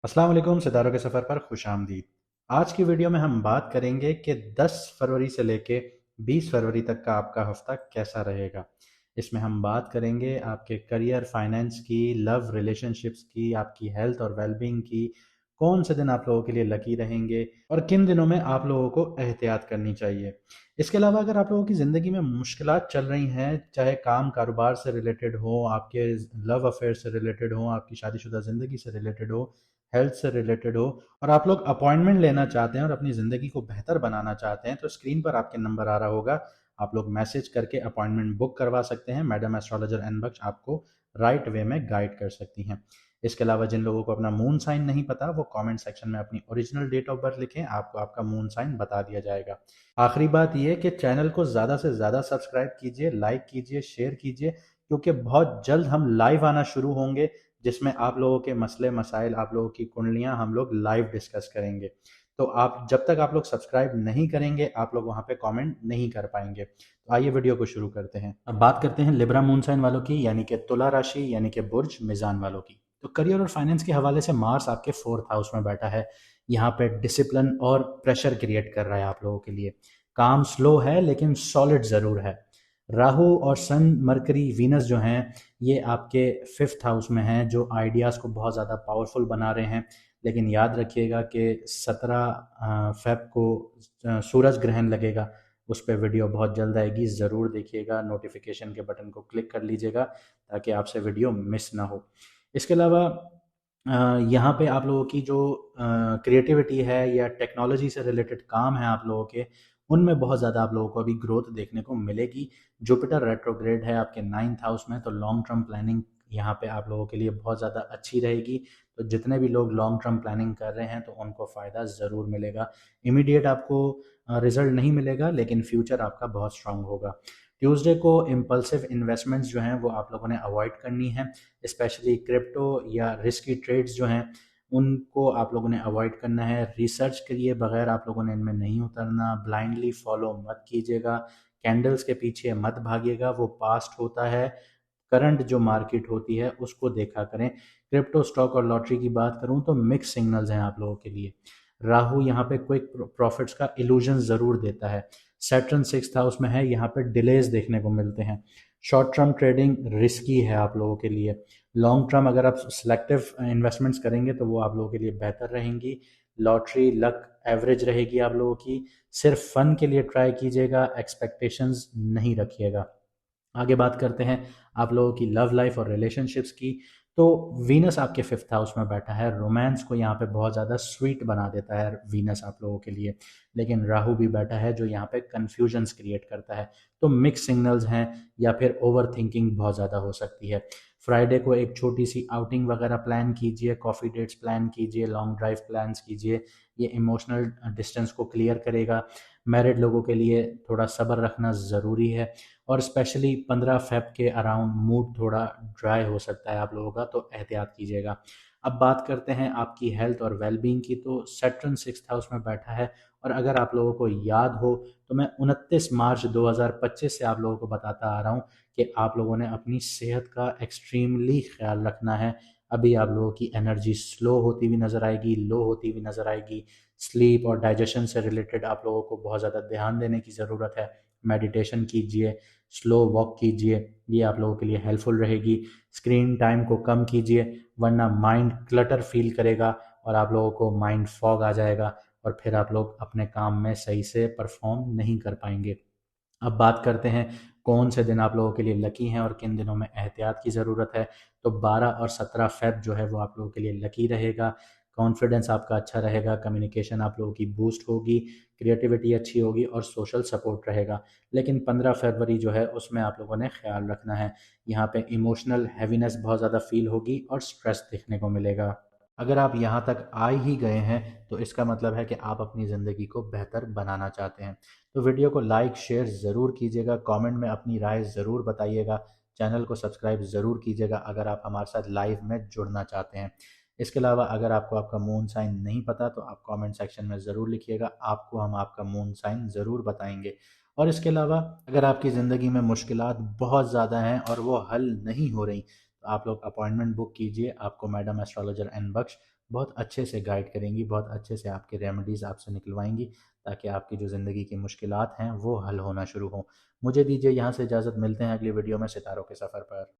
अस्सलाम वालेकुम, सितारों के सफ़र पर खुश आमदीद। आज की वीडियो में हम बात करेंगे कि 10 फरवरी से लेके 20 फरवरी तक का आपका हफ्ता कैसा रहेगा। इसमें हम बात करेंगे आपके करियर, फाइनेंस की, लव रिलेशनशिप्स की, आपकी हेल्थ और वेलबींग की, कौन से दिन आप लोगों के लिए लकी रहेंगे और किन दिनों में आप लोगों को एहतियात करनी चाहिए। इसके अलावा अगर आप लोगों की ज़िंदगी में मुश्किलात चल रही हैं, चाहे काम कारोबार से रिलेटेड हो, आपके लव अफेयर से रिलेटेड हो, आपकी शादीशुदा ज़िंदगी से रिलेटेड हो, हेल्थ से रिलेटेड हो और आप लोग अपॉइंटमेंट लेना चाहते हैं और अपनी ज़िंदगी को बेहतर बनाना चाहते हैं, तो स्क्रीन पर आपके नंबर आ रहा होगा। आप लोग मैसेज करके अपॉइंटमेंट बुक करवा सकते हैं। मैडम एस्ट्रोलॉजर एन बख्श आपको राइट वे में गाइड कर सकती हैं। इसके अलावा जिन लोगों को अपना मून साइन नहीं पता, वो कमेंट सेक्शन में अपनी ओरिजिनल डेट ऑफ बर्थ लिखें, आपको आपका मून साइन बता दिया जाएगा। आखिरी बात यह कि चैनल को ज़्यादा से ज़्यादा सब्सक्राइब कीजिए, लाइक कीजिए, शेयर कीजिए, क्योंकि बहुत जल्द हम लाइव आना शुरू होंगे जिसमें आप लोगों के मसले मसाइल, आप लोगों की कुंडलियां हम लोग लाइव डिस्कस करेंगे। तो आप जब तक आप लोग सब्सक्राइब नहीं करेंगे, आप लोग वहां पे कमेंट नहीं कर पाएंगे। तो आइए वीडियो को शुरू करते हैं। अब बात करते हैं लिब्रा मून साइन वालों की, यानी कि तुला राशि, यानी कि बुर्ज मिजान वालों की। तो करियर और फाइनेंस के हवाले से मार्स आपके 4th हाउस में बैठा है। यहाँ पे डिसिप्लिन और प्रेशर क्रिएट कर रहा है आप लोगों के लिए। काम स्लो है लेकिन सॉलिड ज़रूर है। राहु और सन, मरकरी, वीनस जो हैं, ये आपके 5th हाउस में हैं, जो आइडियाज़ को बहुत ज़्यादा पावरफुल बना रहे हैं। लेकिन याद रखिएगा कि 17 फेब को सूरज ग्रहण लगेगा। उस पर वीडियो बहुत जल्द आएगी, ज़रूर देखिएगा, नोटिफिकेशन के बटन को क्लिक कर लीजिएगा ताकि आपसे वीडियो मिस ना हो। इसके अलावा यहाँ पे आप लोगों की जो क्रिएटिविटी है या टेक्नोलॉजी से रिलेटेड काम है आप लोगों के, उनमें बहुत ज़्यादा आप लोगों को अभी ग्रोथ देखने को मिलेगी। जुपिटर रेट्रोग्रेड है आपके 9th हाउस में, तो लॉन्ग टर्म प्लानिंग यहाँ पे आप लोगों के लिए बहुत ज़्यादा अच्छी रहेगी। तो जितने भी लोग लॉन्ग टर्म प्लानिंग कर रहे हैं तो उनको फ़ायदा ज़रूर मिलेगा। इमीडिएट आपको रिजल्ट नहीं मिलेगा, लेकिन फ्यूचर आपका बहुत स्ट्रांग होगा। ट्यूसडे को इम्पल्सिव इन्वेस्टमेंट्स जो हैं वो आप लोगों ने अवॉइड करनी है। स्पेशली क्रिप्टो या रिस्की ट्रेड्स जो हैं, उनको आप लोगों ने अवॉइड करना है। रिसर्च करिए बगैर आप लोगों ने इनमें नहीं उतरना। ब्लाइंडली फॉलो मत कीजिएगा। कैंडल्स के पीछे मत भागिएगा, वो पास्ट होता है। करंट जो मार्केट होती है उसको देखा करें। क्रिप्टो, स्टॉक और लॉटरी की बात करूं तो मिक्स सिग्नल्स हैं आप लोगों के लिए। राहु यहाँ पे क्विक प्रॉफिट्स का इल्यूजन ज़रूर देता है। सैटर्न 6th हाउस में है, यहाँ पे डिलेज देखने को मिलते हैं। शॉर्ट टर्म ट्रेडिंग रिस्की है आप लोगों के लिए। लॉन्ग टर्म अगर आप सिलेक्टिव इन्वेस्टमेंट्स करेंगे तो वो आप लोगों के लिए बेहतर रहेंगी। लॉटरी लक एवरेज रहेगी आप लोगों की। सिर्फ फन के लिए ट्राई कीजिएगा, एक्सपेक्टेशंस नहीं रखिएगा। आगे बात करते हैं आप लोगों की लव लाइफ और रिलेशनशिप्स की। तो वीनस आपके 5th हाउस में बैठा है। रोमांस को यहाँ पे बहुत ज़्यादा स्वीट बना देता है वीनस आप लोगों के लिए। लेकिन राहु भी बैठा है जो यहाँ पे कन्फ्यूजन्स क्रिएट करता है। तो मिक्स सिग्नल्स हैं, या फिर ओवर थिंकिंग बहुत ज़्यादा हो सकती है। फ्राइडे को एक छोटी सी आउटिंग वगैरह प्लान कीजिए, कॉफ़ी डेट्स प्लान कीजिए, लॉन्ग ड्राइव प्लान्स कीजिए। ये इमोशनल डिस्टेंस को क्लियर करेगा। मैरिड लोगों के लिए थोड़ा सब्र रखना ज़रूरी है। और स्पेशली 15 फेब के अराउंड मूड थोड़ा ड्राई हो सकता है आप लोगों का, तो एहतियात कीजिएगा। अब बात करते हैं आपकी हेल्थ और वेलबींग की। तो सैटर्न 6th हाउस में बैठा है, और अगर आप लोगों को याद हो तो मैं 29 मार्च 2025 से आप लोगों को बताता आ रहा हूँ कि आप लोगों ने अपनी सेहत का एक्सट्रीमली ख्याल रखना है। अभी आप लोगों की एनर्जी स्लो होती हुई नज़र आएगी, लो होती हुई नज़र आएगी। स्लीप और डाइजेशन से रिलेटेड आप लोगों को बहुत ज़्यादा ध्यान देने की ज़रूरत है। मेडिटेशन कीजिए, स्लो वॉक कीजिए, ये आप लोगों के लिए हेल्पफुल रहेगी। स्क्रीन टाइम को कम कीजिए, वरना माइंड क्लटर फील करेगा और आप लोगों को माइंड फॉग आ जाएगा, और फिर आप लोग अपने काम में सही से परफॉर्म नहीं कर पाएंगे। अब बात करते हैं कौन से दिन आप लोगों के लिए लकी हैं और किन दिनों में एहतियात की ज़रूरत है। तो 12 और 17 फेब जो है वो आप लोगों के लिए लकी रहेगा। कॉन्फिडेंस आपका अच्छा रहेगा, कम्युनिकेशन आप लोगों की बूस्ट होगी, क्रिएटिविटी अच्छी होगी और सोशल सपोर्ट रहेगा। लेकिन 15 फरवरी जो है उसमें आप लोगों ने ख्याल रखना है। यहाँ पे इमोशनल हैवीनेस बहुत ज़्यादा फील होगी और स्ट्रेस देखने को मिलेगा। अगर आप यहाँ तक आ ही गए हैं तो इसका मतलब है कि आप अपनी ज़िंदगी को बेहतर बनाना चाहते हैं। तो वीडियो को लाइक शेयर ज़रूर कीजिएगा, कमेंट में अपनी राय ज़रूर बताइएगा, चैनल को सब्सक्राइब ज़रूर कीजिएगा अगर आप हमारे साथ लाइव में जुड़ना चाहते हैं। इसके अलावा अगर आपको आपका मून साइन नहीं पता तो आप कमेंट सेक्शन में ज़रूर लिखिएगा, आपको हम आपका मून साइन ज़रूर बताएंगे। और इसके अलावा अगर आपकी ज़िंदगी में मुश्किलात बहुत ज़्यादा हैं और वो हल नहीं हो रही, तो आप लोग अपॉइंटमेंट बुक कीजिए, आपको मैडम एस्ट्रोलॉजर एन बख्श बहुत अच्छे से गाइड करेंगी, बहुत अच्छे से आपके रेमेडीज़ आपसे निकलवाएंगी, ताकि आपकी जो ज़िंदगी की मुश्किलात हैं वो हल होना शुरू हों। मुझे दीजिए यहाँ से इजाज़त, मिलते हैं अगली वीडियो में सितारों के सफ़र पर।